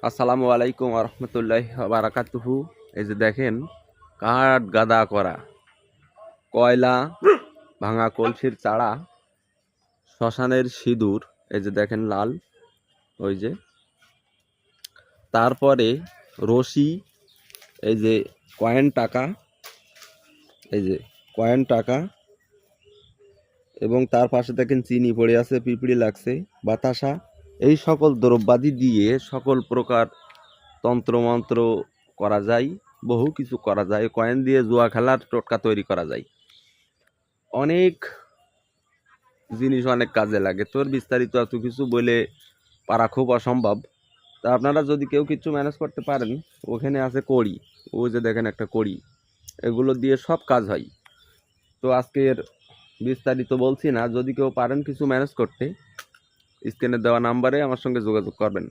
আসসালামু আলাইকুম রহমতুল্লাহি বারাকাতুহু। এই যে দেখেন, কাঠ গাদা করা কয়লা, ভাঙা কলসির চাড়া, শ্মশানের সিঁদুর, এই যে দেখেন লাল, ওই যে তারপরে রশি, এই যে কয়েন টাকা, এই যে কয়েন টাকা, এবং তার পাশে দেখেন চিনি পড়ে আছে, পিঁপড়ি লাগছে, বাতাসা, এই সকল দ্রব্যাদি দিয়ে সকল প্রকার তন্ত্রমন্ত্র করা যায়, বহু কিছু করা যায়। কয়েন দিয়ে জুয়া খেলার টোটকা তৈরি করা যায়, অনেক জিনিস অনেক কাজে লাগে। তোর বিস্তারিত এত কিছু বলে পারা খুব অসম্ভব। তা আপনারা যদি কেউ কিছু ম্যানেজ করতে পারেন, ওখানে আছে কড়ি, ওই যে দেখেন একটা কড়ি, এগুলো দিয়ে সব কাজ হয়। তো আজকের বিস্তারিত বলছি না, যদি কেউ পারেন কিছু ম্যানেজ করতে, স্ক্রিনে দেওয়া নাম্বারে আমার সঙ্গে যোগাযোগ করবেন।